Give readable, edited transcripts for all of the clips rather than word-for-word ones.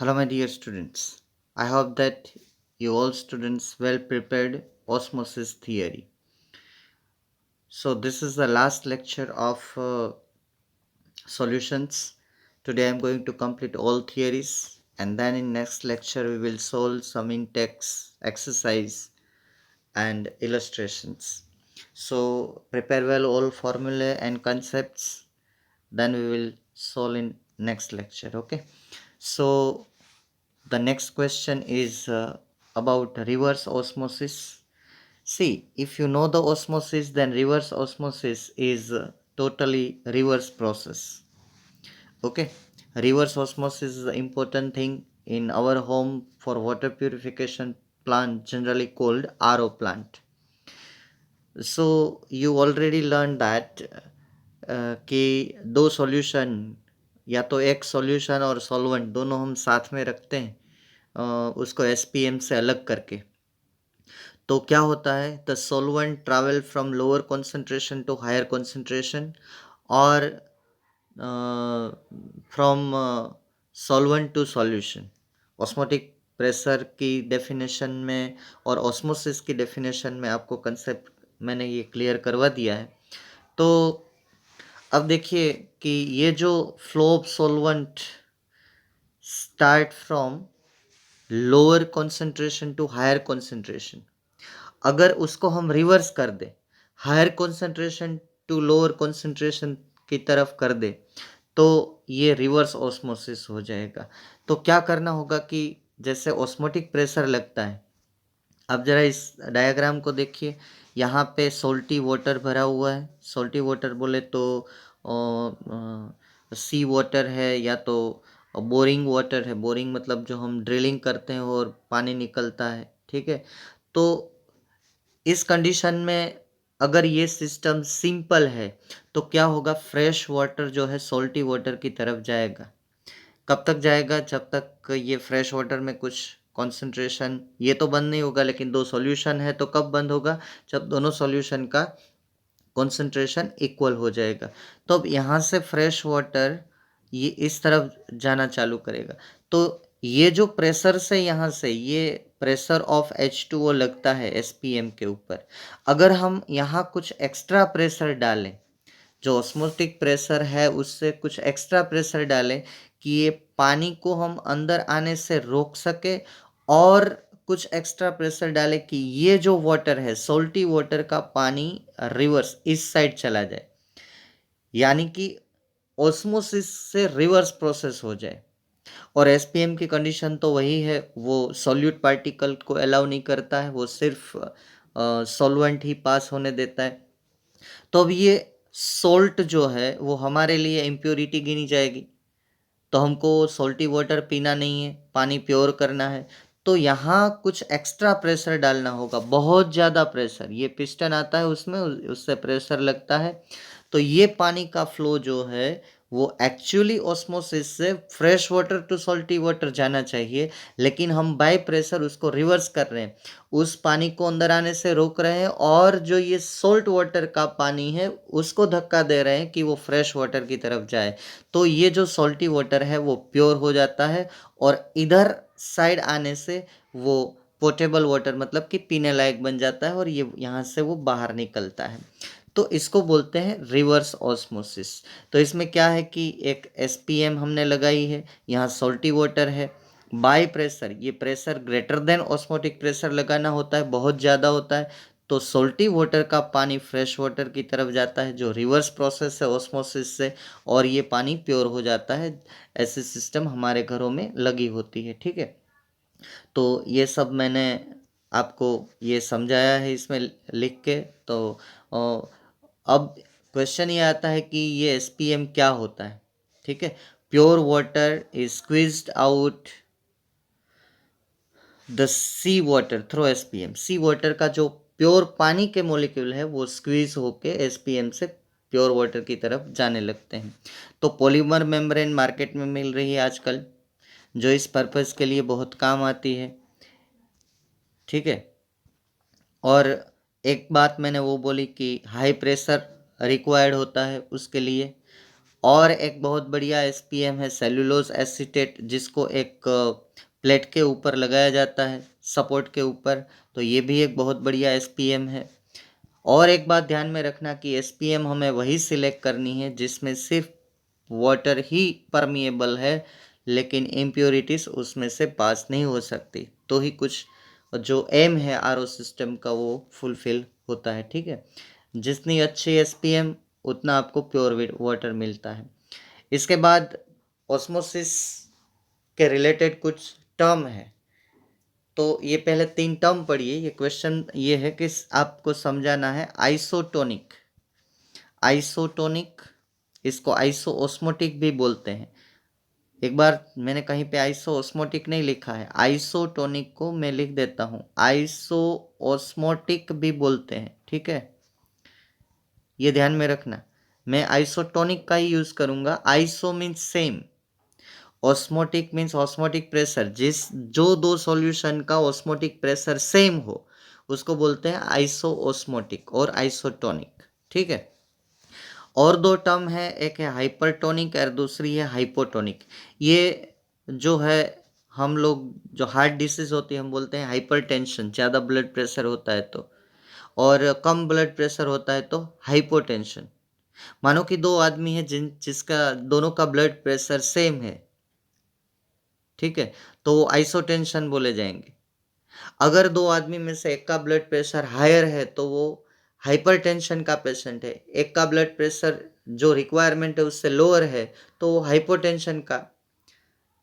Hello, my dear students. I hope that you all students well prepared osmosis theory. So this is the last lecture of solutions. Today I am going to complete all theories, and then in next lecture we will solve some in-text exercise and illustrations. So prepare well all formulae and concepts. Then we will solve in next lecture. Okay. So the next question is about reverse osmosis. See, if you know the osmosis, then reverse osmosis is totally reverse process. Okay, reverse osmosis is the important thing in our home for water purification plant, generally called RO plant. So you already learned that कि दो solution या तो एक solution और solvent दोनों हम साथ में रखते हैं उसको एसपीएम से अलग करके। तो क्या होता है, the solvent travel from lower concentration to higher concentration और from solvent to solution. Osmotic pressure की डेफिनेशन में और ऑस्मोसिस की डेफिनेशन में आपको कंसेप्ट मैंने ये क्लियर करवा दिया है। तो अब देखिए कि ये जो flow of solvent start from lower concentration to higher concentration, अगर उसको हम रिवर्स कर दें, higher concentration to lower concentration की तरफ कर दे, तो ये रिवर्स ऑस्मोसिस हो जाएगा। तो क्या करना होगा कि जैसे ऑस्मोटिक प्रेशर लगता है, अब जरा इस डायग्राम को देखिए, यहाँ पे सोल्टी वाटर भरा हुआ है। सोल्टी वाटर बोले तो सी वाटर है या तो बोरिंग वाटर है। बोरिंग मतलब जो हम ड्रिलिंग करते हैं और पानी निकलता है, ठीक है। तो इस कंडीशन में अगर ये सिस्टम सिंपल है तो क्या होगा, फ्रेश वाटर जो है सोल्टी वाटर की तरफ जाएगा। कब तक जाएगा, जब तक ये फ्रेश वाटर में कुछ कॉन्सेंट्रेशन, ये तो बंद नहीं होगा, लेकिन दो सॉल्यूशन है तो कब बंद होगा, जब दोनों सॉल्यूशन का कॉन्सेंट्रेशन इक्वल हो जाएगा। तो अब यहाँ से फ्रेश वाटर ये इस तरफ जाना चालू करेगा। तो ये जो प्रेशर से यहाँ से ये प्रेशर ऑफ H2O लगता है एसपीएम के ऊपर, अगर हम यहाँ कुछ एक्स्ट्रा प्रेशर डालें, जो ऑस्मोटिक प्रेशर है उससे कुछ एक्स्ट्रा प्रेशर डालें कि ये पानी को हम अंदर आने से रोक सके, और कुछ एक्स्ट्रा प्रेशर डालें कि ये जो वाटर है सोल्टी वाटर का पानी रिवर्स इस साइड चला जाए, यानी कि ऑस्मोसिस से रिवर्स प्रोसेस हो जाए। और एसपीएम की कंडीशन तो वही है, वो सॉल्यूट पार्टिकल को अलाउ नहीं करता है, वो सिर्फ सॉल्वेंट ही पास होने देता है। तो अब ये सोल्ट जो है वो हमारे लिए इम्प्योरिटी गिनी जाएगी, तो हमको सॉल्टी वाटर पीना नहीं है, पानी प्योर करना है। तो यहाँ कुछ एक्स्ट्रा प्रेशर डालना होगा, बहुत ज़्यादा प्रेशर। ये पिस्टन आता है उसमें, उससे प्रेशर लगता है। तो ये पानी का फ्लो जो है वो एक्चुअली ऑस्मोसिस से fresh water to salty water जाना चाहिए, लेकिन हम बाय प्रेशर उसको रिवर्स कर रहे हैं, उस पानी को अंदर आने से रोक रहे हैं, और जो ये सोल्ट वाटर का पानी है उसको धक्का दे रहे हैं कि वो फ्रेश वाटर की तरफ जाए। तो ये जो सॉल्टी वाटर है वो प्योर हो जाता है, और इधर साइड आने से वो पोर्टेबल वाटर मतलब कि पीने लायक बन जाता है, और ये यहाँ से वो बाहर निकलता है। तो इसको बोलते हैं रिवर्स ऑस्मोसिस। तो इसमें क्या है कि एक एसपीएम हमने लगाई है, यहाँ सॉल्टी वाटर है, बाय प्रेशर, ये pressure greater than osmotic pressure लगाना होता है, बहुत ज़्यादा होता है। तो सॉल्टी वाटर का पानी फ्रेश वाटर की तरफ जाता है, जो रिवर्स प्रोसेस है ऑस्मोसिस से, और ये पानी प्योर हो जाता है। ऐसे सिस्टम हमारे घरों में लगी होती है, ठीक है। तो ये सब मैंने आपको ये समझाया है इसमें लिख के। तो अब क्वेश्चन ये आता है कि ये एसपीएम क्या होता है, ठीक है। Pure water is squeezed out the sea water through SPM. Sea water का जो प्योर पानी के मॉलिक्यूल है वो स्क्वीज होके एसपीएम से प्योर वाटर की तरफ जाने लगते हैं। तो पॉलीमर मेम्ब्रेन मार्केट में मिल रही है आजकल, जो इस पर्पज़ के लिए बहुत काम आती है, ठीक है। और एक बात मैंने वो बोली कि हाई प्रेशर रिक्वायर्ड होता है उसके लिए, और एक बहुत बढ़िया एसपीएम है सेल्यूलोज एसीटेट, जिसको एक प्लेट के ऊपर लगाया जाता है, सपोर्ट के ऊपर, तो ये भी एक बहुत बढ़िया एसपीएम है। और एक बात ध्यान में रखना कि एसपीएम हमें वही सिलेक्ट करनी है जिसमें सिर्फ वाटर ही परमिएबल है, लेकिन इम्प्योरिटीज उसमें से पास नहीं हो सकती, तो ही कुछ जो एम है आरओ सिस्टम का वो फुलफिल होता है। ठीक है, जितनी अच्छी एसपीएम उतना आपको प्योर वाटर मिलता है। इसके बाद ऑस्मोसिस के रिलेटेड कुछ टर्म है, तो ये पहले 3 टर्म पढ़िए। ये क्वेश्चन ये है कि आपको समझाना है आइसोटोनिक, आइसोटोनिक, इसको आइसोओस्मोटिक भी बोलते हैं। एक बार मैंने कहीं पे आइसोओस्मोटिक नहीं लिखा है, आइसोटोनिक को मैं लिख देता हूँ, आइसोओस्मोटिक भी बोलते हैं। ठीक है, ये ध्यान में रखना, मैं आइसोटोनिक का ही यूज करूंगा। Iso means same, osmotic means osmotic pressure, जो दो सॉल्यूशन का ऑस्मोटिक प्रेशर सेम हो उसको बोलते हैं आइसोओस्मोटिक और आइसोटोनिक। ठीक है, और दो टर्म है, एक है हाइपरटोनिक और दूसरी है हाइपोटोनिक। ये जो है हम लोग जो हार्ट डिसीज होती है हम बोलते हैं हाइपरटेंशन, ज़्यादा ब्लड प्रेशर होता है तो, और कम ब्लड प्रेशर होता है तो हाइपोटेंशन। मानो कि दो आदमी है जिसका दोनों का ब्लड प्रेशर सेम है, ठीक है, तो वो आइसोटेंशन बोले जाएंगे। अगर दो आदमी में से एक का ब्लड प्रेशर हायर है तो वो हाइपरटेंशन का पेशेंट है, एक का ब्लड प्रेशर जो रिक्वायरमेंट है उससे लोअर है तो वो हाइपोटेंशन का।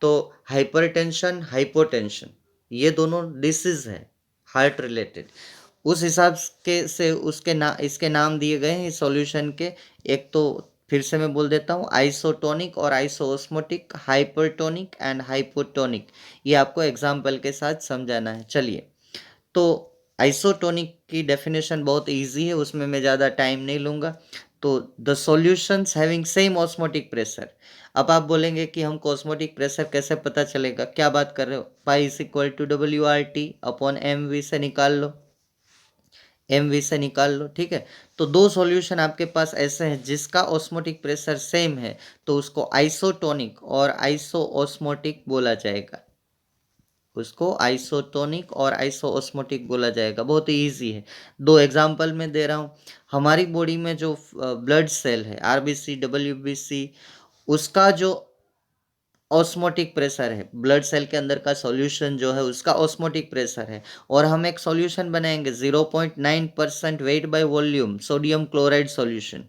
तो हाइपरटेंशन हाइपोटेंशन ये दोनों डिसीज है हार्ट रिलेटेड, उस हिसाब के से इसके नाम दिए गए हैं सॉल्यूशन के। एक तो फिर से मैं बोल देता हूँ, आइसोटोनिक और आइसोओस्मोटिक, हाइपरटोनिक एंड हाइपोटोनिक, ये आपको एग्जाम्पल के साथ समझाना है। चलिए, तो आइसोटोनिक की डेफिनेशन बहुत इजी है, उसमें मैं ज़्यादा टाइम नहीं लूँगा। तो the solutions having same osmotic pressure. अब आप बोलेंगे कि हमको ऑस्मोटिक प्रेशर कैसे पता चलेगा, क्या बात कर रहे हो, pi is equal to WRT upon MV से निकाल लो, MV से निकाल लो। ठीक है, तो दो सॉल्यूशन आपके पास ऐसे हैं जिसका ऑस्मोटिक प्रेशर सेम है, तो उसको आइसोटोनिक और आइसोओस्मोटिक बोला जाएगा, उसको आइसोटोनिक और आइसोओस्मोटिक बोला जाएगा। बहुत ही ईजी है, दो एग्जाम्पल मैं दे रहा हूँ। हमारी बॉडी में जो ब्लड सेल है RBC WBC, उसका जो ऑस्मोटिक प्रेशर है, ब्लड सेल के अंदर का सॉल्यूशन जो है उसका ऑस्मोटिक प्रेशर है, और हम एक सॉल्यूशन बनाएंगे 0.9% weight by volume sodium chloride solution,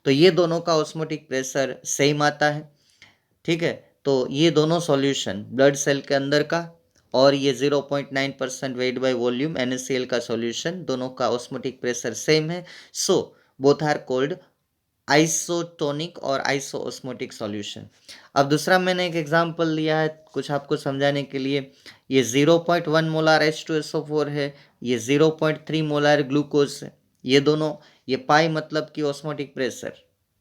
तो ये दोनों का ऑस्मोटिक प्रेशर सेम आता है। ठीक है, तो ये दोनों सॉल्यूशन ब्लड सेल के अंदर का और ये 0.9% वेट बाय वॉल्यूम NaCl का सॉल्यूशन, दोनों का ऑस्मोटिक प्रेशर सेम है, so both are called isotonic और आइसोओस्मोटिक सॉल्यूशन। अब दूसरा मैंने एक एग्जांपल लिया है कुछ आपको समझाने के लिए। ये 0.1 मोलार H2SO4 है, ये 0.3 मोलार ग्लूकोज है, ये दोनों, ये पाई मतलब कि ऑस्मोटिक प्रेशर,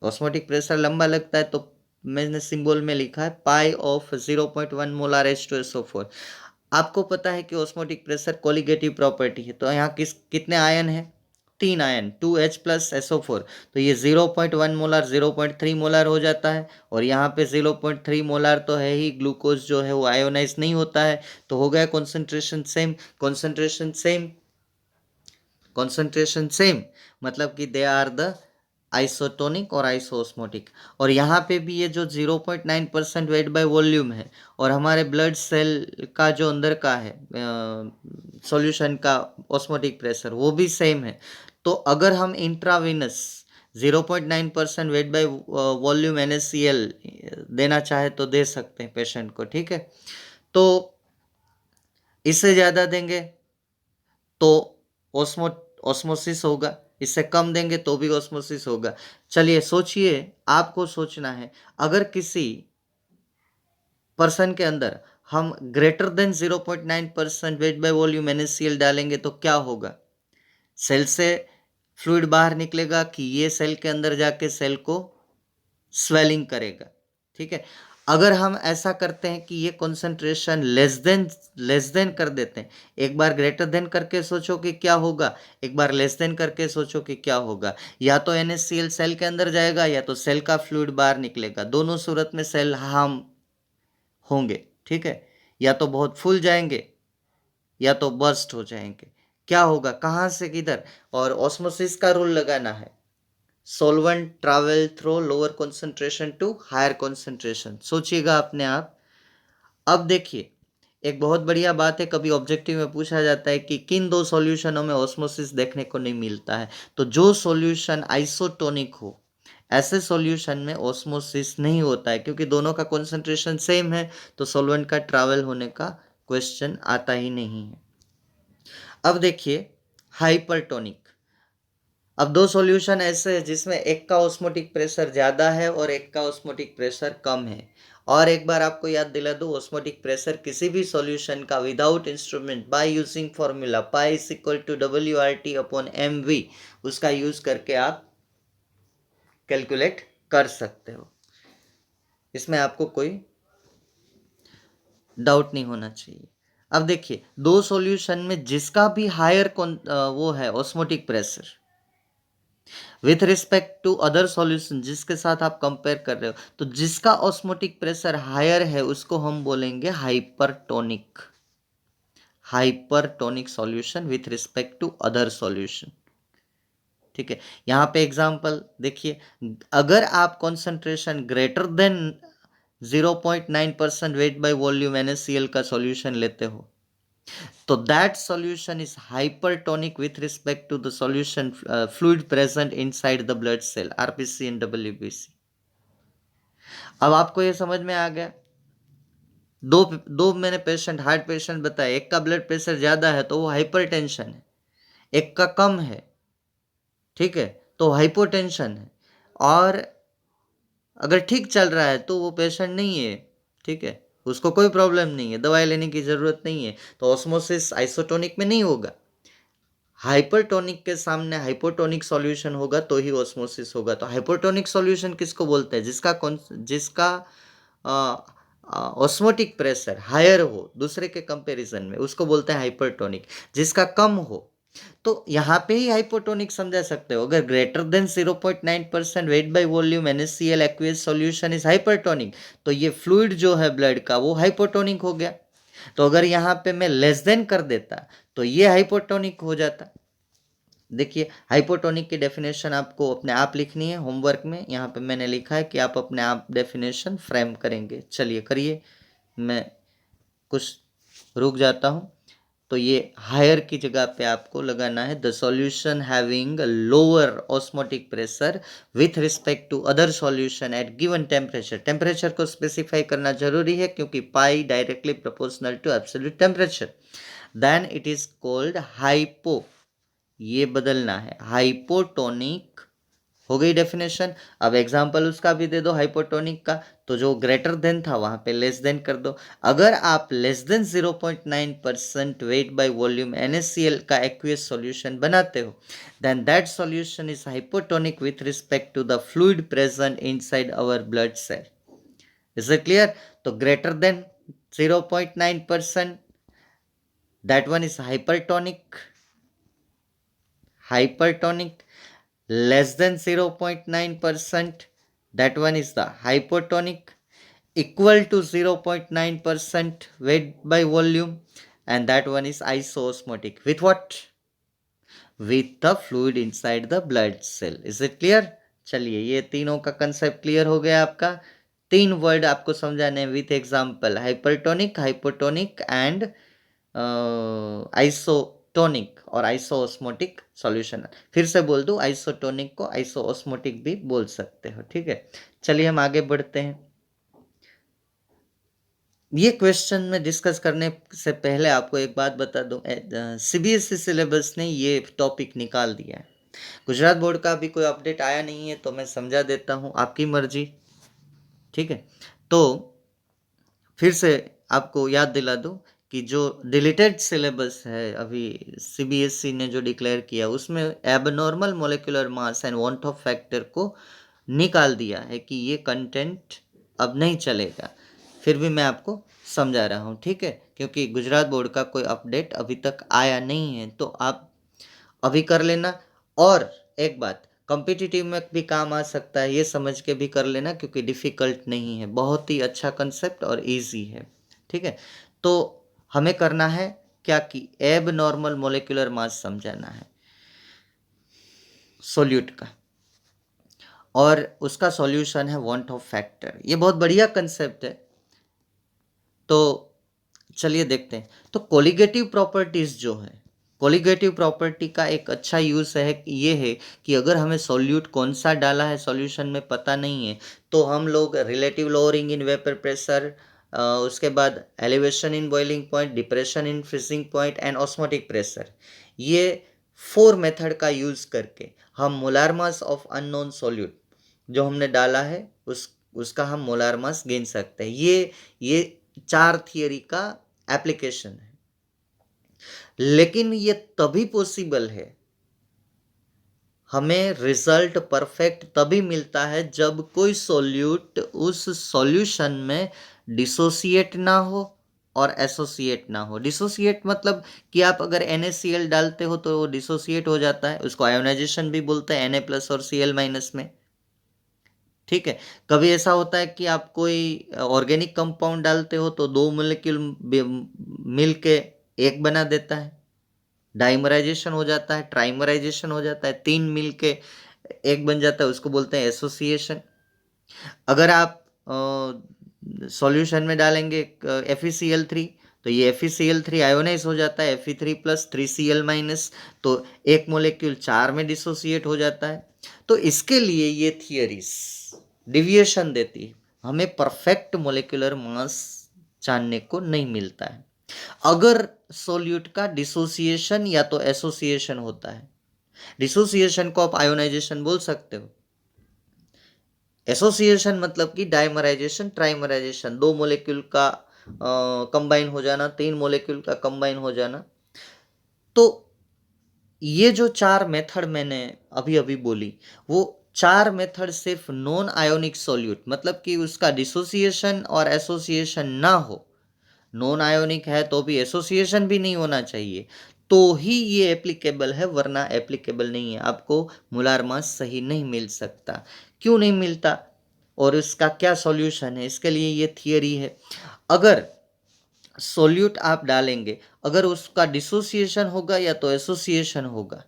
ऑस्मोटिक प्रेशर लंबा लगता है तो मैंने सिंबल में लिखा है पाई ऑफ 0.1 मोलार H2SO4। आपको पता है कि ऑस्मोटिक प्रेशर कोलिगेटिव प्रॉपर्टी है, तो यहाँ कितने आयन है, 3 आयन, 2H प्लस SO4, तो ये 0.1 मोलार 0.3 मोलार हो जाता है, और यहाँ पे 0.3 मोलार तो है ही, ग्लूकोज जो है वो आयोनाइज नहीं होता है, तो हो गया concentration same, concentration same, concentration same, मतलब कि दे आर द आइसोटोनिक और आइसोस्मोटिक। और यहाँ पे भी ये जो 0.9% वेट बाय वॉल्यूम है, और हमारे ब्लड सेल का जो अंदर का है सॉल्यूशन का ऑस्मोटिक प्रेशर वो भी सेम है, तो अगर हम intravenous 0.9% weight by volume NaCl देना चाहे तो दे सकते हैं पेशेंट को। ठीक है, तो इससे ज़्यादा देंगे तो ऑस्मोसिस होगा, इससे कम देंगे तो भी ऑस्मोसिस होगा। चलिए सोचिए, आपको सोचना है, अगर किसी पर्सन के अंदर हम greater than 0.9% weight by volume NaCl डालेंगे तो क्या होगा, सेल से फ्लूइड बाहर निकलेगा कि ये सेल के अंदर जाके सेल को स्वेलिंग करेगा। ठीक है, अगर हम ऐसा करते हैं कि ये कॉन्सेंट्रेशन लेस देन कर देते हैं, एक बार ग्रेटर देन करके सोचो कि क्या होगा, एक बार लेस देन करके सोचो कि क्या होगा। या तो NaCl सेल के अंदर जाएगा या तो सेल का फ्लूइड बाहर निकलेगा, दोनों सूरत में सेल हार्म होंगे, ठीक है। या तो बहुत फूल जाएंगे या तो बर्स्ट हो जाएंगे। क्या होगा, कहाँ से किधर, और ऑस्मोसिस का रूल लगाना है। Solvent travel through lower concentration to higher concentration, सोचिएगा अपने आप। अब देखिए, एक बहुत बढ़िया बात है, कभी ऑब्जेक्टिव में पूछा जाता है कि किन दो सॉल्यूशनों में ऑस्मोसिस देखने को नहीं मिलता है, तो जो सॉल्यूशन आइसोटोनिक हो, ऐसे सॉल्यूशन में ऑस्मोसिस नहीं होता है, क्योंकि दोनों का कॉन्सेंट्रेशन सेम है, तो सॉल्वेंट का ट्रैवल होने का क्वेश्चन आता ही नहीं है। अब देखिए हाइपरटोनिक। अब दो सॉल्यूशन ऐसे हैं जिसमें एक का ऑस्मोटिक प्रेशर ज़्यादा है और एक का ऑस्मोटिक प्रेशर कम है। और एक बार आपको याद दिला दूँ, ऑस्मोटिक प्रेशर किसी भी सॉल्यूशन का without instrument by using formula pi is equal to WRT upon MV, उसका यूज करके आप कैलकुलेट कर सकते हो। इसमें आपको कोई डाउट नहीं होना चाहिए। अब देखिए, दो सॉल्यूशन में जिसका भी हायर वो है osmotic pressure with respect to other solution, जिसके साथ आप कंपेयर कर रहे हो, तो जिसका ऑस्मोटिक प्रेशर हायर है उसको हम बोलेंगे hypertonic. Hypertonic solution with respect to other solution, ठीक है। यहां पे एग्जांपल देखिए, अगर आप concentration greater than 0.9% weight by volume NaCl का सॉल्यूशन लेते हो, तो that solution is hypertonic with respect to the solution fluid present inside the blood cell, RBC and WBC। अब आपको ये समझ में आ गया। दो दो मैंने पेशेंट, हार्ट पेशेंट बताया, एक का ब्लड प्रेशर ज्यादा है तो वो हाइपरटेंशन है, एक का कम है, ठीक है, तो हाइपोटेंशन है। और अगर ठीक चल रहा है तो वो पेशेंट नहीं है, ठीक है, उसको कोई प्रॉब्लम नहीं है, दवाई लेने की जरूरत नहीं है, तो ऑस्मोसिस आइसोटोनिक में नहीं होगा। हाइपरटोनिक के सामने हाइपोटोनिक सॉल्यूशन होगा तो ही ऑस्मोसिस होगा। तो हाइपोटोनिक सॉल्यूशन किसको बोलते हैं, जिसका ऑस्मोटिक प्रेशर हायर हो दूसरे के कंपैरिजन में, उसको बोलते हैं हाइपरटोनिक। जिसका कम हो, तो यहाँ पे ही हाइपोटोनिक समझा सकते हो। अगर greater than 0.9% weight by volume NaCl aqueous solution is hypertonic, तो ये फ्लूइड जो है ब्लड का वो हाइपोटोनिक हो गया। तो अगर यहाँ पे मैं लेस देन कर देता तो ये हाइपोटोनिक हो जाता। देखिए, हाइपोटोनिक की डेफिनेशन आपको अपने आप लिखनी है होमवर्क में, यहाँ पे मैंने लिखा है कि आप अपने आप डेफिनेशन फ्रेम करेंगे। चलिए करिए, मैं कुछ रुक जाता हूँ। तो ये हायर की जगह पे आपको लगाना है the solution having lower osmotic pressure with respect to other solution at given temperature. Temperature को स्पेसिफाई करना जरूरी है क्योंकि pi directly proportional to absolute temperature. Then it is called hypo, ये बदलना है, हाइपोटोनिक। हो गई डेफिनेशन। अब एग्जांपल उसका भी दे दो हाइपोटोनिक का, तो जो ग्रेटर देन था वहां पे लेस देन कर दो। अगर आप less than 0.9% weight by volume NaCl का एक्वियस सॉल्यूशन बनाते हो, then that solution is hypotonic with respect to the fluid present inside our blood cell. Is it clear? तो greater than 0.9%, that one is hypertonic. Hypertonic less than 0.9%, that one is the hypotonic. Equal to 0.9% weight by volume, and that one is isoosmotic. With what? With the fluid inside the blood cell. Is it clear? चलिए, ये तीनों का concept clear हो गया आपका। तीन word आपको समझाने हैं with example, hypertonic, hypotonic and isotonic और आइसोओस्मोटिक सॉल्यूशन। फिर से बोल दूं, आइसोटोनिक को आइसोओस्मोटिक भी बोल सकते हो, ठीक है। चलिए हम आगे बढ़ते हैं। ये क्वेश्चन में डिस्कस करने से पहले आपको एक बात बता दूं, CBSE सिलेबस ने ये टॉपिक निकाल दिया है। गुजरात बोर्ड का अभी कोई अपडेट आया नहीं है तो मैं समझा देता हूँ, आपकी मर्जी, ठीक है। तो फिर से आपको याद दिला दूं कि जो डिलीटेड सिलेबस है अभी CBSE ने जो डिक्लेयर किया, उसमें abnormal molecular mass and want Hoff factor को निकाल दिया है कि ये कंटेंट अब नहीं चलेगा, फिर भी मैं आपको समझा रहा हूँ, ठीक है, क्योंकि गुजरात बोर्ड का कोई अपडेट अभी तक आया नहीं है, तो आप अभी कर लेना। और एक बात, कॉम्पिटिटिव में भी काम आ सकता है, ये समझ के भी कर लेना, क्योंकि डिफ़िकल्ट नहीं है, बहुत ही अच्छा कंसेप्ट और इजी है, ठीक है। तो हमें करना है क्या कि एब नॉर्मल मोलिकुलर मास समझाना है सोल्यूट का, और उसका सॉल्यूशन है वांट ऑफ फैक्टर। ये बहुत बढ़िया कंसेप्ट है, तो चलिए देखते हैं। तो कोलिगेटिव प्रॉपर्टीज जो है, कोलिगेटिव प्रॉपर्टी का एक अच्छा यूज़ है ये है कि अगर हमें सॉल्यूट कौन सा डाला है सॉल्यूशन में पता नहीं है, तो हम लोग relative lowering in vapour pressure, उसके बाद elevation in boiling point, depression in freezing point and osmotic pressure, ये 4 मेथड का यूज़ करके हम molar mass of unknown solute जो हमने डाला है उसका हम मोलार मास गिन सकते हैं। ये 4 थियरी का एप्लीकेशन है, लेकिन ये तभी पॉसिबल है, हमें रिजल्ट परफेक्ट तभी मिलता है जब कोई सॉल्यूट उस सॉल्यूशन में डिसोसिएट ना हो और एसोसिएट ना हो। डिसोसिएट मतलब कि आप अगर NaCl डालते हो तो वो डिसोसिएट हो जाता है, उसको आयोनाइजेशन भी बोलते हैं Na प्लस और Cl माइनस में, ठीक है। कभी ऐसा होता है कि आप कोई ऑर्गेनिक कंपाउंड डालते हो तो 2 मोलेक्यूल मिल के एक बना देता है, डाइमराइजेशन हो जाता है, ट्राइमराइजेशन हो जाता है, 3 मिल के एक बन जाता है, उसको बोलते हैं एसोसिएशन। अगर आप सॉल्यूशन में डालेंगे FeCl3, तो ये FeCl3 आयोनाइज हो जाता है Fe3 प्लस 3Cl माइनस, तो एक मोलेक्यूल 4 में डिसोसिएट हो जाता है। तो इसके लिए ये थियरीज डिविएशन देती है, हमें परफेक्ट मोलेकुलर मास जानने को नहीं मिलता है। अगर सोल्यूट का डिसोसिएशन या तो एसोसिएशन होता है, डिसोसिएशन को आप आयोनाइजेशन बोल सकते हो, एसोसिएशन मतलब कि डाइमराइजेशन ट्राइमराइजेशन, 2 मोलेक्यूल का कंबाइन हो जाना, 3 मोलेक्यूल का कंबाइन हो जाना। तो ये जो 4 मेथड मैंने अभी अभी बोली, वो 4 मेथड सिर्फ नॉन आयोनिक सॉल्यूट मतलब कि उसका डिसोसिएशन और एसोसिएशन ना हो, नॉन आयोनिक है तो भी एसोसिएशन भी नहीं होना चाहिए, तो ही ये एप्लीकेबल है, वरना एप्लीकेबल नहीं है। आपको मोलार मास सही नहीं मिल सकता। क्यों नहीं मिलता और इसका क्या सॉल्यूशन है, इसके लिए ये थियरी है। अगर सॉल्यूट आप डालेंगे, अगर उसका डिसोसिएशन होगा या तो एसोसिएशन होगा,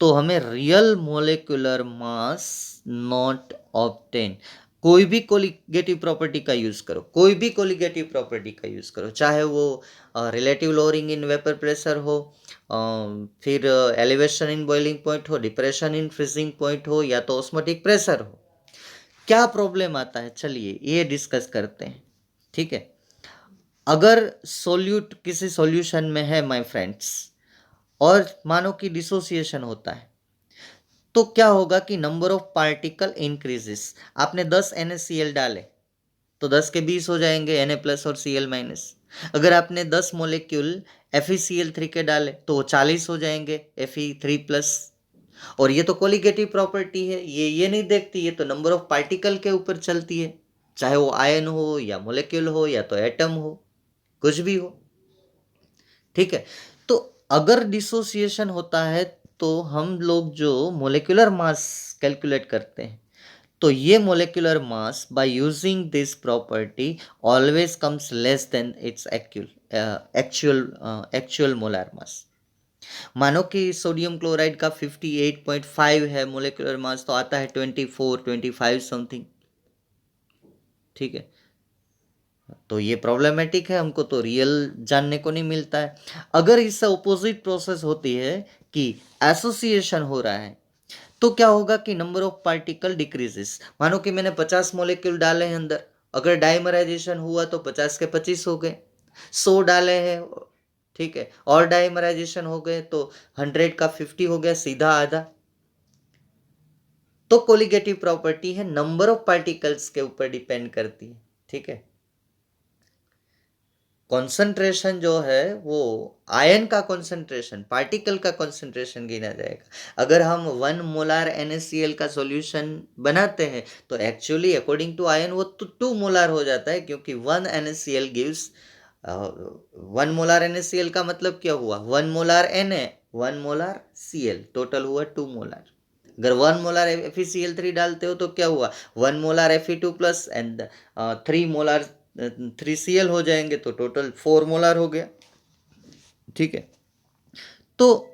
तो हमें real molecular mass not obtain. कोई भी कोलिगेटिव प्रॉपर्टी का यूज करो, कोई भी कोलिगेटिव प्रॉपर्टी का यूज करो, चाहे वो relative lowering in vapour pressure हो, फिर एलिवेशन इन बॉइलिंग पॉइंट हो, डिप्रेशन इन फ्रीजिंग पॉइंट हो, या तो ऑस्मोटिक प्रेशर हो, क्या प्रॉब्लम आता है चलिए ये डिस्कस करते हैं, ठीक है। अगर सोल्यूट किसी सॉल्यूशन में है माय फ्रेंड्स, और मानो कि डिसोसिएशन होता है, तो क्या होगा कि नंबर ऑफ पार्टिकल इंक्रीजेस। आपने 10 NaCl डाले तो 10 के 20 हो जाएंगे, Na प्लस और Cl माइनस। अगर आपने 10 मोलेक्यूल FeCl3 के डाले तो वो 40 हो जाएंगे, Fe3 प्लस। और ये तो कोलिगेटिव प्रॉपर्टी है, ये नहीं देखती, ये तो नंबर ऑफ पार्टिकल के ऊपर चलती है, चाहे वो आयन हो या मोलेक्यूल हो या तो एटम हो, कुछ भी हो, ठीक है। तो अगर डिसोसिएशन होता है तो हम लोग जो मोलेकुलर मास कैलकुलेट करते हैं, तो ये molecular mass by using this property always comes less than its actual molar mass. मानो कि सोडियम क्लोराइड का 58.5 है मोलेकुलर मास, तो आता है 24-25 समथिंग, ठीक है। तो ये प्रॉब्लमेटिक है, हमको तो रियल जानने को नहीं मिलता है। अगर इससे ऑपोजिट प्रोसेस होती है कि एसोसिएशन हो रहा है, तो क्या होगा कि नंबर ऑफ पार्टिकल डिक्रीजेस। मानो कि मैंने 50 मॉलिक्यूल डाले हैं अंदर, अगर डाइमराइजेशन हुआ तो 50 के 25 हो गए, 100 डाले हैं, ठीक है, और डाइमराइजेशन हो गए तो 100 का 50 हो गया, सीधा आधा। तो कोलिगेटिव प्रॉपर्टी है, नंबर ऑफ पार्टिकल्स के ऊपर डिपेंड करती है, ठीक है। कॉन्सेंट्रेशन जो है वो आयन का कॉन्सेंट्रेशन, पार्टिकल का कॉन्सेंट्रेशन गिना जाएगा। अगर हम 1 मोलार NaCl का सॉल्यूशन बनाते हैं तो एक्चुअली अकॉर्डिंग टू आयन वो 2 मोलार हो जाता है, क्योंकि 1 NaCl गिव्स 1 मोलार NaCl का मतलब क्या हुआ, 1 molar Na 1 molar Cl, total हुआ 2 मोलार। अगर 1 मोलार FeCl3 डालते हो तो क्या हुआ, 1 molar Fe2 plus and 3 molar 3Cl हो जाएंगे, तो टोटल 4 मोलार हो गया। ठीक है, तो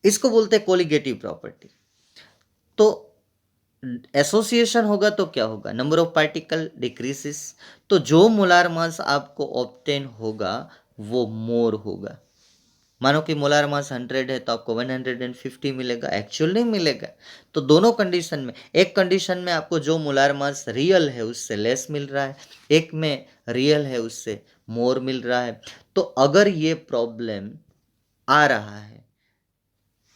इसको बोलते हैं कोलिगेटिव प्रॉपर्टी। तो एसोसिएशन होगा तो क्या होगा, नंबर ऑफ पार्टिकल डिक्रीजेस, तो जो मोलार मास आपको ऑब्टेन होगा वो मोर होगा। मानो कि मोलार मास 100 है तो आपको 150 मिलेगा, एक्चुअल नहीं मिलेगा। तो दोनों कंडीशन में, एक कंडीशन में आपको जो मोलार मास रियल है उससे लेस मिल रहा है, एक में रियल है उससे मोर मिल रहा है। तो अगर ये प्रॉब्लम आ रहा है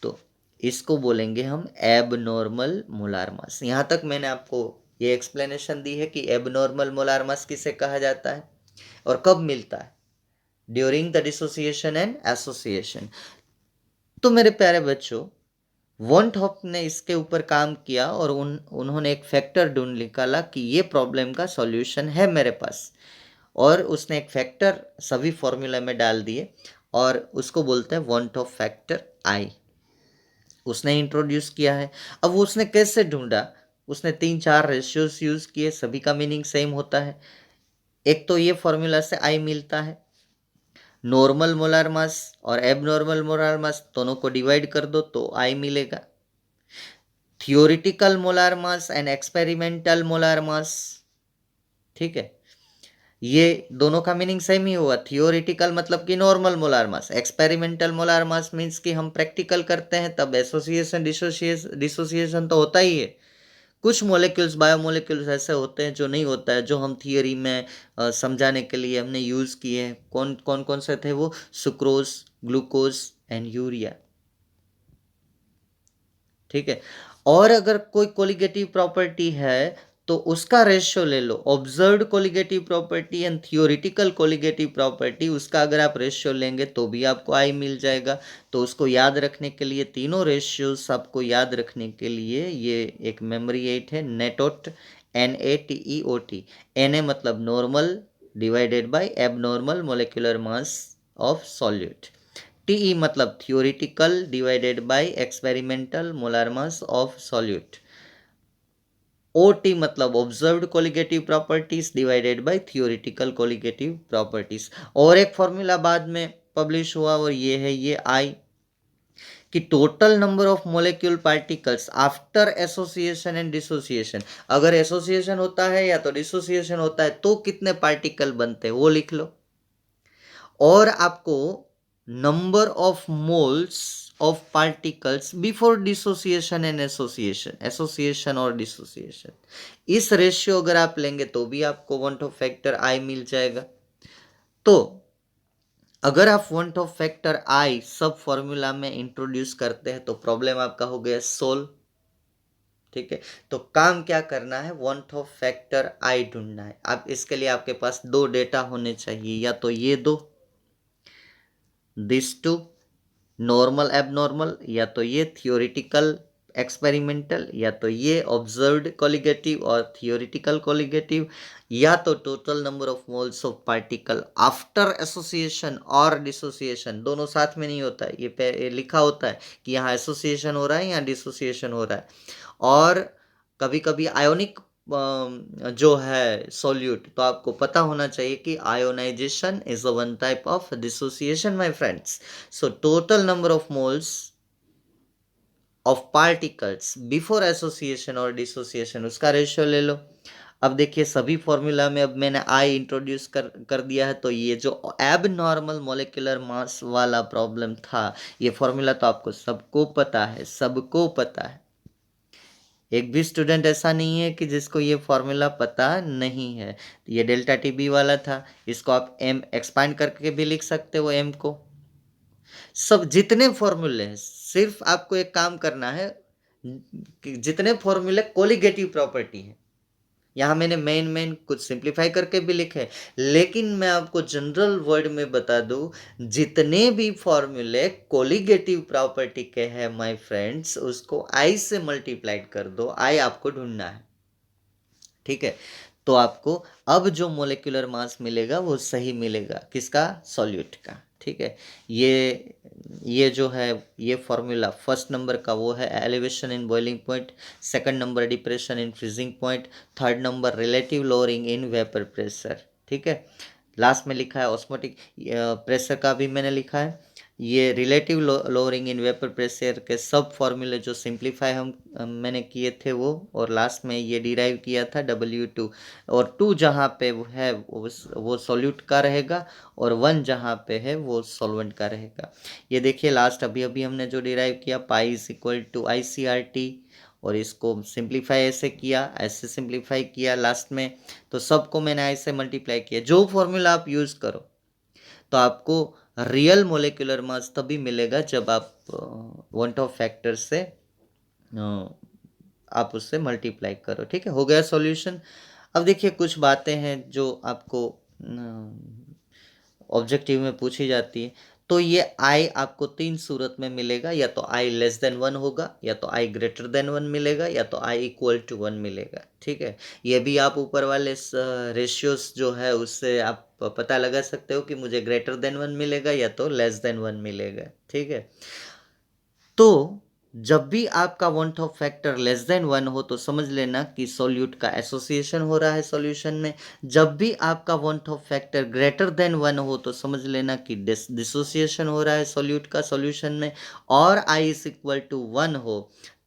तो इसको बोलेंगे हम एबनॉर्मल मोलार मास। यहाँ तक मैंने आपको ये एक्सप्लेनेशन दी है कि एबनॉर्मल मोलार मास किसे कहा जाता है और कब मिलता है, during the dissociation and association. तो मेरे प्यारे बच्चों, वॉन हॉफ ने इसके ऊपर काम किया और उन्होंने एक फैक्टर ढूंढ निकाला कि ये प्रॉब्लम का सॉल्यूशन है मेरे पास, और उसने एक फैक्टर सभी फॉर्मूला में डाल दिए और उसको बोलते हैं वॉन हॉफ फैक्टर आई, उसने इंट्रोड्यूस किया है। अब वो उसने कैसे ढूंढा, उसने 3-4 रेशियोज यूज किए, सभी का मीनिंग सेम होता है। एक तो ये फॉर्मूला से आई मिलता है, नॉर्मल मोलार मास और एबनॉर्मल मोलार मास दोनों को डिवाइड कर दो तो आई मिलेगा। Theoretical molar mass and experimental molar mass, ठीक है, ये दोनों का मीनिंग सेम ही हुआ। थियोरिटिकल मतलब कि normal molar mass, experimental molar mass means कि हम प्रैक्टिकल करते हैं तब एसोसिएशन डिसोसिएशन तो होता ही है। कुछ मोलिक्यूल्स, बायोमोलिक्यूल्स ऐसे होते हैं जो नहीं होता है, जो हम थियोरी में समझाने के लिए हमने यूज़ किए हैं। कौन कौन कौन से थे वो, सुक्रोज, ग्लूकोज एंड यूरिया। ठीक है, और अगर कोई कोलिगेटिव प्रॉपर्टी है तो उसका रेशियो ले लो, observed colligative property and theoretical colligative property, उसका अगर आप रेशियो लेंगे तो भी आपको आई मिल जाएगा। तो उसको याद रखने के लिए, तीनों रेशियोज आपको याद रखने के लिए ये एक मेमोरी एड है, नेटोट, NATEOT। Na मतलब normal divided by abnormal molecular mass of solute, TE मतलब theoretical divided by experimental molar mass of solute, OT मतलब observed colligative properties divided by theoretical colligative properties. और एक फॉर्मूला बाद में publish हुआ और ये है ये आई, कि total number of molecule particles after association and dissociation, अगर एसोसिएशन होता है या तो डिसोसिएशन होता है तो कितने पार्टिकल बनते हैं वो लिख लो, और आपको number of moles of particles before dissociation and association, association और डिसोसिएशन, इस रेशियो अगर आप लेंगे तो भी आपको वॉन्ट ऑफ फैक्टर आई मिल जाएगा। तो अगर आप वॉन्ट ऑफ फैक्टर आई सब फॉर्मूला में इंट्रोड्यूस करते हैं तो प्रॉब्लम आपका हो गया सोल्व। ठीक है, तो काम क्या करना है, वॉन्ट ऑफ फैक्टर आई ढूंढना है। अब इसके लिए आपके पास 2 डेटा होने चाहिए, या तो ये दो, दिस टू, नॉर्मल एबनॉर्मल, या तो ये थियोरिटिकल एक्सपेरिमेंटल, या तो ये ऑब्जर्व्ड कोलिगेटिव और थियोरिटिकल कोलिगेटिव, या तो total number of moles of particle after association और डिसोसिएशन। दोनों साथ में नहीं होता है, ये लिखा होता है कि यहाँ एसोसिएशन हो रहा है यहाँ डिसोसिएशन हो रहा है। और कभी कभी आयोनिक जो है सोल्यूट, तो आपको पता होना चाहिए कि ionization is a one type of dissociation my friends. So total number of moles of particles before association और डिसोसिएशन, उसका रेशियो ले लो। अब देखिए सभी फॉर्मूला में अब मैंने आई इंट्रोड्यूस कर दिया है, तो ये जो एब नॉर्मल मोलिकुलर मास वाला प्रॉब्लम था, ये फॉर्मूला तो आपको सबको पता है, सबको पता है। एक भी स्टूडेंट ऐसा नहीं है कि जिसको ये फॉर्मूला पता नहीं है। ये डेल्टा TB वाला था, इसको आप m एक्सपांड करके भी लिख सकते हो m को। सब जितने फॉर्मूले हैं, सिर्फ आपको एक काम करना है कि जितने फॉर्मूले कोलिगेटिव प्रॉपर्टी है यहाँ मैंने मेन कुछ सिंप्लीफाई करके भी लिखे, लेकिन मैं आपको जनरल वर्ड में बता दूं, जितने भी फॉर्मूले कोलिगेटिव प्रॉपर्टी के हैं माय फ्रेंड्स, उसको आई से मल्टीप्लाइड कर दो, आई आपको ढूंढना है, ठीक है। तो आपको अब जो मोलिकुलर मास मिलेगा वो सही मिलेगा, किसका, सॉल्यूट का, ठीक है। ये जो है ये फॉर्मूला फर्स्ट नंबर का वो है elevation in boiling point, second number depression in freezing point, third number relative lowering in vapour pressure, ठीक है। लास्ट में लिखा है ऑस्मोटिक प्रेशर का भी मैंने लिखा है। ये relative lowering in vapour pressure के सब फॉर्मूले जो सिंप्लीफाई मैंने किए थे वो, और लास्ट में ये डिराइव किया था W2, और 2 जहाँ पे वो है वो सॉल्यूट का रहेगा, और 1 जहाँ पे है वो सॉल्वेंट का रहेगा। ये देखिए लास्ट अभी अभी हमने जो डिराइव किया, pi is equal to ICRT, और इसको सिंप्लीफाई ऐसे किया, ऐसे सिंप्लीफाई किया लास्ट में, तो सबको मैंने ऐसे मल्टीप्लाई किया। जो फॉर्मूला आप यूज़ करो तो आपको रियल मोलिकुलर मास तभी मिलेगा जब आप वन ऑफ फैक्टर से आप उससे मल्टीप्लाई करो, ठीक है। हो गया सॉल्यूशन। अब देखिए कुछ बातें हैं जो आपको ऑब्जेक्टिव में पूछी जाती है। तो ये आई आपको 3 सूरत में मिलेगा, या तो आई लेस देन 1 होगा, या तो आई ग्रेटर देन 1 मिलेगा, या तो आई इक्वल टू 1 मिलेगा, ठीक है। ये भी आप ऊपर वाले रेशियोज जो है उससे आप पता लगा सकते हो कि मुझे ग्रेटर देन 1 मिलेगा या तो लेस देन 1 मिलेगा, ठीक है। तो जब भी आपका one of factor less than 1 हो तो समझ लेना कि सॉल्यूट का एसोसिएशन हो रहा है सॉल्यूशन में। जब भी आपका one of factor greater than 1 हो तो समझ लेना कि डिसोसिएशन हो रहा है सॉल्यूट का सॉल्यूशन में। और आई इज इक्वल टू 1 हो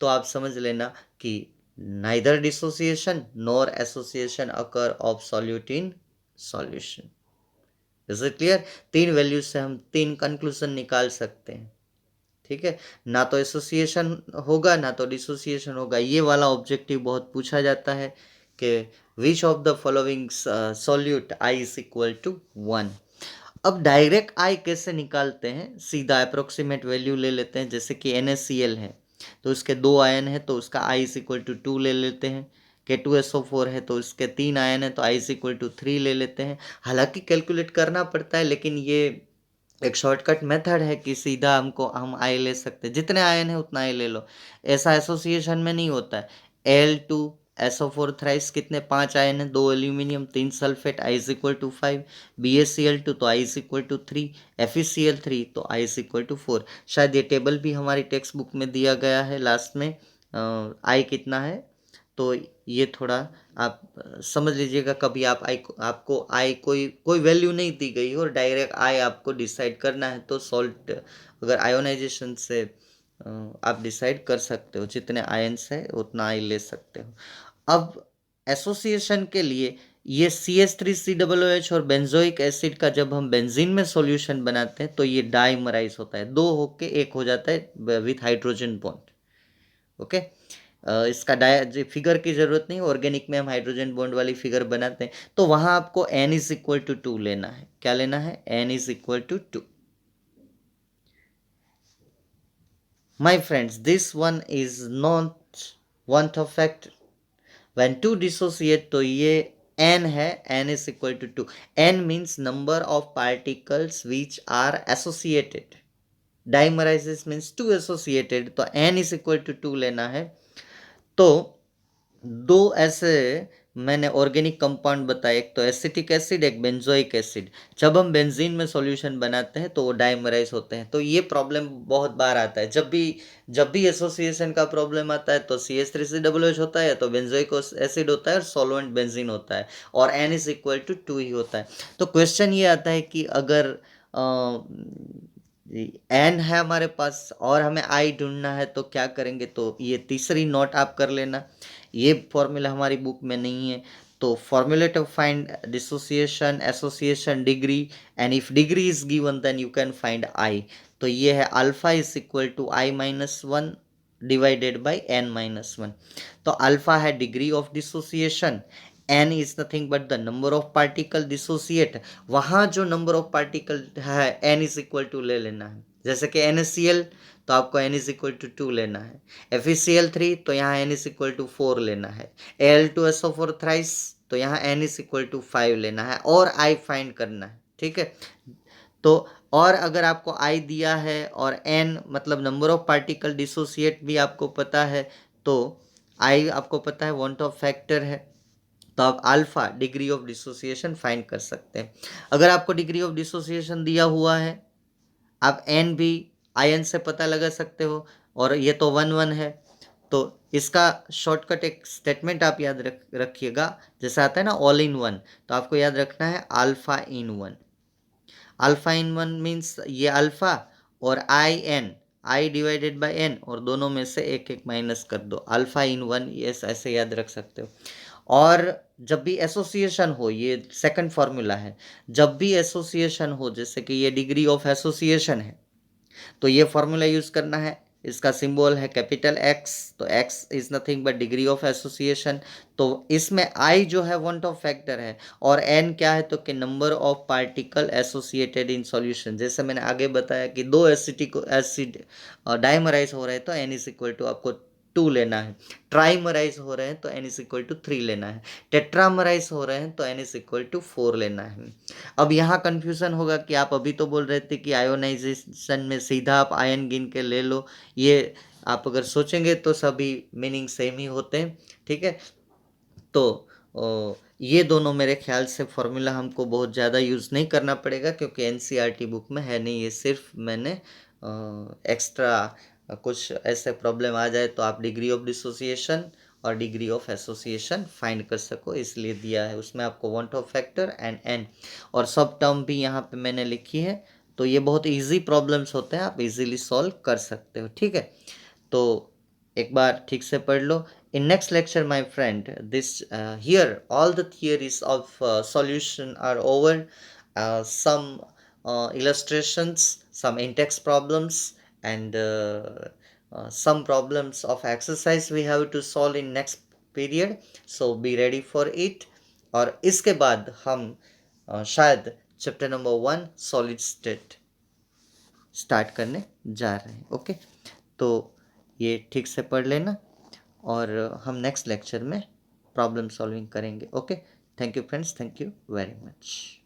तो आप समझ लेना कि neither dissociation nor association occur of solute in solution. Is it clear? 3 values से हम 3 कंक्लूजन निकाल सकते हैं, ठीक है। ना तो एसोसिएशन होगा ना तो डिसोसिएशन होगा। ये वाला ऑब्जेक्टिव बहुत पूछा जाता है कि which of the following solute i is equal to 1। अब डायरेक्ट आई कैसे निकालते हैं, सीधा अप्रोक्सीमेट वैल्यू ले लेते हैं। जैसे कि NaCl है तो उसके 2 आयन है तो उसका आई इज इक्वल टू 2 ले लेते हैं। K2SO4 है तो उसके 3 आयन है तो आई इज इक्वल टू 3 ले लेते हैं। हालांकि कैलकुलेट करना पड़ता है, लेकिन ये एक शॉर्टकट मेथड है कि सीधा हम आई ले सकते हैं, जितने आयन है उतना आई ले लो। ऐसा एसोसिएशन में नहीं होता है। Al2SO4 थ्राइस कितने 5 आयन है, 2 aluminium 3 sulphate, i is equal to 5। BaCl2 तो आई इज इक्वल टू 3। FeCl3 तो आई इज इक्वल टू 4। शायद ये टेबल भी हमारी टेक्स्ट बुक में दिया गया है लास्ट में, आई कितना है। तो ये थोड़ा आप समझ लीजिएगा। कभी आपको आई कोई कोई वैल्यू नहीं दी गई और डायरेक्ट आई आपको डिसाइड करना है तो सॉल्ट अगर आयोनाइजेशन से आप डिसाइड कर सकते हो, जितने आयंस है उतना आई ले सकते हो। अब एसोसिएशन के लिए ये CH3COOH और बेंजोइक एसिड का जब हम बेंजीन में सॉल्यूशन बनाते हैं तो ये डाइमराइज होता है, 2 होके 1 हो जाता है विथ हाइड्रोजन बॉन्ड, ओके। इसका फिगर की जरूरत नहीं, ऑर्गेनिक में हम हाइड्रोजन बॉन्ड वाली फिगर बनाते हैं। तो वहां आपको N इज इक्वल टू 2 लेना है। क्या लेना है? N is equal to 2। My friends, this one is not one of factor. When to dissociate तो ये N है, N is equal to 2। N means number of particles which are associated. Dimerisation means 2 associated, तो N is equal to 2 लेना है। तो 2 ऐसे मैंने organic compound बताए, एक तो एसिटिक एसिड, एक बेंजोइक एसिड। जब हम बेंजीन में सॉल्यूशन बनाते हैं तो वो डाइमराइज होते हैं। तो ये प्रॉब्लम बहुत बार आता है। जब भी एसोसिएशन का प्रॉब्लम आता है तो CH3COOH होता है, तो बेंजोइक एसिड होता है और सॉल्वेंट बेंजीन होता है, और N इज इक्वल टू 2 ही होता है। तो क्वेश्चन ये आता है कि अगर N है हमारे पास और हमें I ढूंढना है तो क्या करेंगे। तो ये तीसरी नोट आप कर लेना, ये फॉर्मूला हमारी बुक में नहीं है। तो formula to find dissociation, association, degree, and if degree is given then you can find i. तो ये है alpha is equal to I-1 divided by N-1। तो अल्फा है degree of dissociation, N is nothing but the number of particle dissociate. वहां जो number of particle है N is equal to ले लेना है, जैसे कि NaCl तो आपको N इज इक्वल टू 2 लेना है, FeCl3 तो यहाँ N इज इक्वल टू 4 लेना है, Al2SO4 थ्राइस तो यहाँ N इज इक्वल टू 5 लेना है और I फाइंड करना है, ठीक है। तो और अगर आपको I दिया है और N मतलब नंबर ऑफ पार्टिकल डिसोसिएट भी आपको पता है, तो I आपको पता है वांट ऑफ फैक्टर है, तो आप alpha degree of dissociation find कर सकते हैं। अगर आपको डिग्री ऑफ डिसोसिएशन दिया हुआ है, आप N भी आयन से पता लगा सकते हो, और ये तो 1 1 है, तो इसका शॉर्टकट एक स्टेटमेंट आप याद रखिएगा, जैसे आता है ना ऑल इन वन, तो आपको याद रखना है alpha in one. Alpha in one means ये अल्फा और आई डिवाइडेड बाय एन, और दोनों में से एक एक माइनस कर दो, अल्फा इन वन, ये ऐसे याद रख सकते हो। और जब भी एसोसिएशन हो, ये सेकंड फॉर्मूला है, जब भी एसोसिएशन हो, जैसे कि ये डिग्री ऑफ एसोसिएशन है, तो ये फॉर्मूला यूज करना है, इसका सिंबल है कैपिटल एक्स, तो x is nothing but degree of association. तो इसमें आई जो है वांट ऑफ फैक्टर है, और एन क्या है, तो कि number of particle associated in solution. जैसे मैंने आगे बताया कि दो एसिटिक एसिड डाइमराइज हो रहे हैं तो एन इज इक्वल टू आपको 2 लेना है, ट्राइमराइज हो रहे हैं तो एन इज इक्वल टू 3 लेना है, टेट्रामराइज हो रहे हैं तो एन इज इक्वल टू 4 लेना है। अब यहाँ कंफ्यूजन होगा कि आप अभी तो बोल रहे थे कि आयोनाइजेशन में सीधा आप आयन गिन के ले लो, ये आप अगर सोचेंगे तो सभी मीनिंग सेम ही होते हैं, ठीक है। तो ये दोनों मेरे ख्याल से फॉर्मूला हमको बहुत ज़्यादा यूज़ नहीं करना पड़ेगा, क्योंकि NCERT बुक में है नहीं, ये सिर्फ मैंने एक्स्ट्रा कुछ ऐसे प्रॉब्लम आ जाए तो आप डिग्री ऑफ डिसोसिएशन और डिग्री ऑफ एसोसिएशन फाइंड कर सको, इसलिए दिया है। उसमें आपको van't Hoff factor and N और सब टर्म भी यहाँ पे मैंने लिखी है, तो ये बहुत इजी प्रॉब्लम्स होते हैं, आप इजीली सॉल्व कर सकते हो, ठीक है। तो एक बार ठीक से पढ़ लो। In next lecture, my friend, this here all the theories of solution are over. Some illustrations, some in-text problems, and some problems of exercise we have to solve in next period. So be ready for it. और इसके बाद हम शायद chapter number 1 solid state start करने जा रहे हैं, okay. तो ये ठीक से पढ़ लेना, और हम नेक्स्ट लेक्चर में प्रॉब्लम सॉल्विंग करेंगे, okay. Thank you friends, thank you very much.